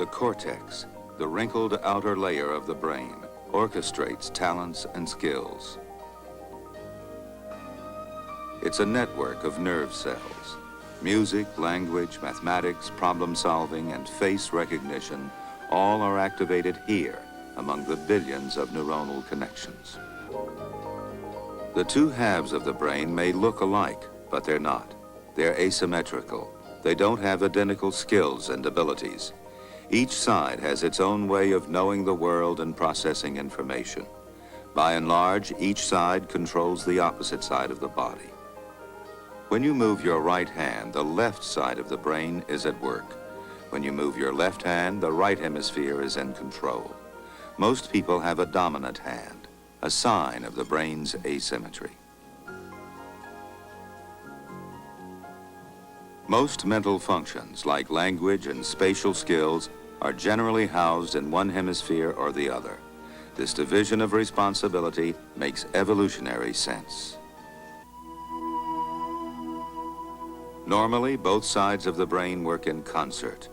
The cortex, the wrinkled outer layer of the brain, orchestrates talents and skills. It's a network of nerve cells. Music, language, mathematics, problem solving, and face recognition all are activated here among the billions of neuronal connections. The two halves of the brain may look alike, but they're not. They're asymmetrical. They don't have identical skills and abilities. Each side has its own way of knowing the world and processing information. By and large, each side controls the opposite side of the body. When you move your right hand, the left side of the brain is at work. When you move your left hand, the right hemisphere is in control. Most people have a dominant hand, a sign of the brain's asymmetry. Most mental functions, like language and spatial skills, are generally housed in one hemisphere or the other. This division of responsibility makes evolutionary sense. Normally, both sides of the brain work in concert.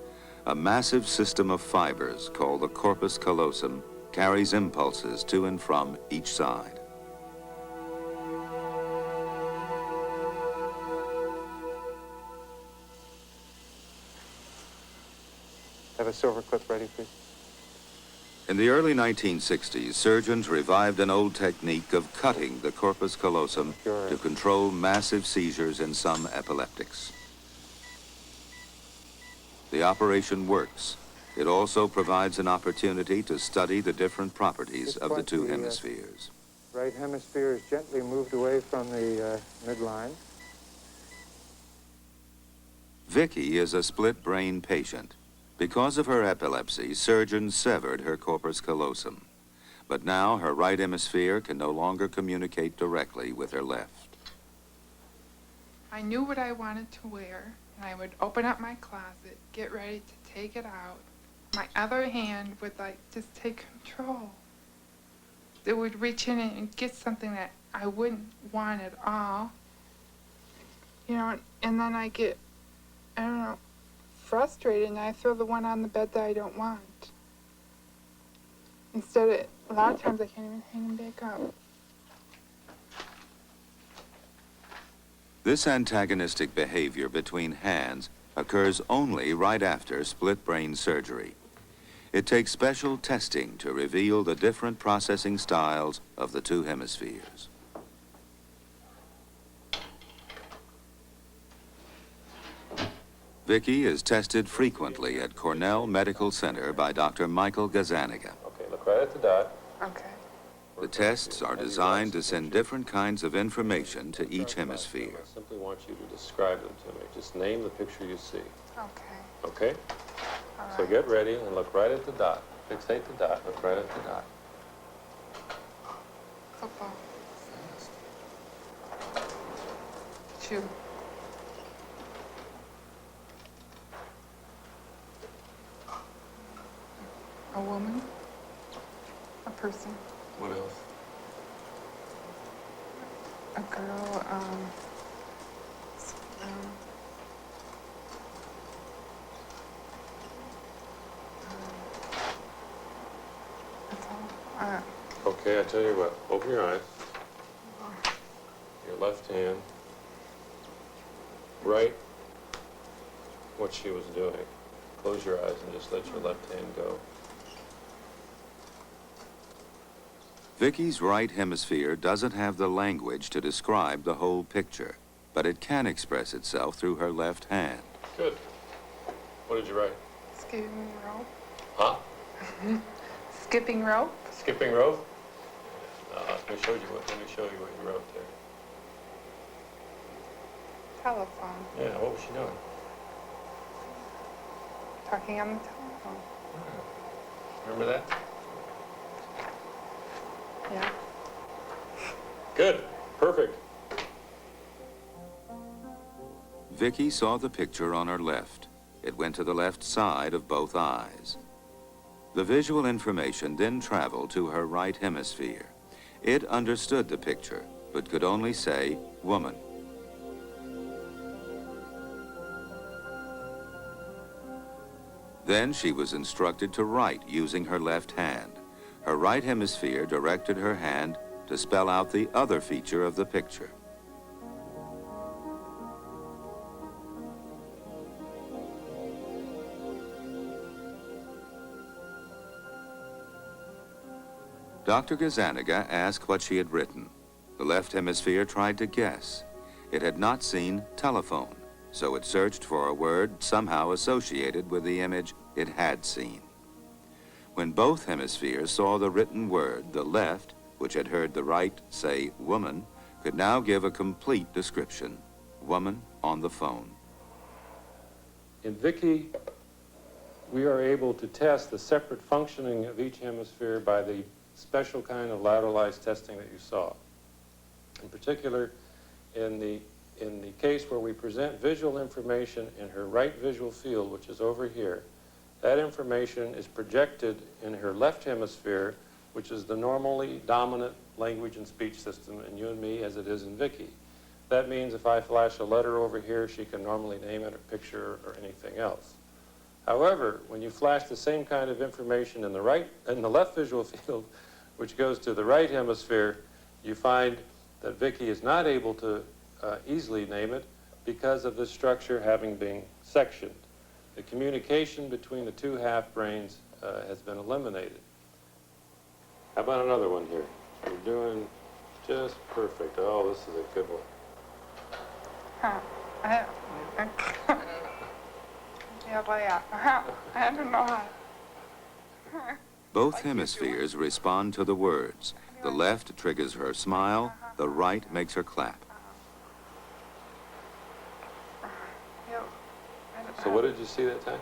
A massive system of fibers called the corpus callosum carries impulses to and from each side. Have a silver clip ready, please. In the early 1960s, surgeons revived an old technique of cutting the corpus callosum to control massive seizures in some epileptics. The operation works. It also provides an opportunity to study the different properties of the two hemispheres. Right hemisphere is gently moved away from the midline. Vicky is a split brain patient. Because of her epilepsy, surgeons severed her corpus callosum. But now her right hemisphere can no longer communicate directly with her left. I knew what I wanted to wear, and I would open up my closet, get ready to take it out. My other hand would just take control. It would reach in and get something that I wouldn't want at all. You know, and then I get, I don't know, frustrated, and I throw the one on the bed that I don't want. Instead of, a lot of times I can't even hang them back up. This antagonistic behavior between hands occurs only right after split brain surgery. It takes special testing to reveal the different processing styles of the two hemispheres. Vicky is tested frequently at Cornell Medical Center by Dr. Michael Gazzaniga. Okay, look right at the dot. Okay. The tests are designed to send different kinds of information to each hemisphere. I simply want you to describe them to me. Just name the picture you see. Okay. Okay? All right. So get ready and look right at the dot. Fixate the dot. Look right at the dot. Football. Shoe. A woman. A person. What else? A girl, that's all. Okay, I tell you what. Open your eyes. Your left hand. Right what she was doing. Close your eyes and just let your left hand go. Vicky's right hemisphere doesn't have the language to describe the whole picture, but it can express itself through her left hand. Good. What did you write? Skipping rope. Huh? Skipping rope. Skipping rope? Let me show you what you wrote there. Telephone. Yeah, what was she doing? Talking on the telephone. Remember that? Yeah. Good. Perfect. Vicky saw the picture on her left. It went to the left side of both eyes. The visual information then traveled to her right hemisphere. It understood the picture, but could only say, woman. Then she was instructed to write using her left hand. Her right hemisphere directed her hand to spell out the other feature of the picture. Dr. Gazaniga asked what she had written. The left hemisphere tried to guess. It had not seen telephone, so it searched for a word somehow associated with the image it had seen. When both hemispheres saw the written word, the left, which had heard the right say woman, could now give a complete description. Woman on the phone. In Vicky, we are able to test the separate functioning of each hemisphere by the special kind of lateralized testing that you saw. In particular, in the case where we present visual information in her right visual field, which is over here, that information is projected in her left hemisphere, which is the normally dominant language and speech system in you and me as it is in Vicky. That means if I flash a letter over here, she can normally name it, a picture, or anything else. However, when you flash the same kind of information in the left visual field, which goes to the right hemisphere, you find that Vicky is not able to easily name it because of this structure having been sectioned. The communication between the two half brains has been eliminated. How about another one here? You're doing just perfect. Oh, this is a good one. I don't know how. Both hemispheres respond to the words. The left triggers her smile, the right makes her clap. So what did you see that time?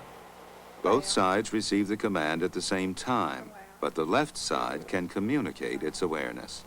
Both sides receive the command at the same time, but the left side can communicate its awareness.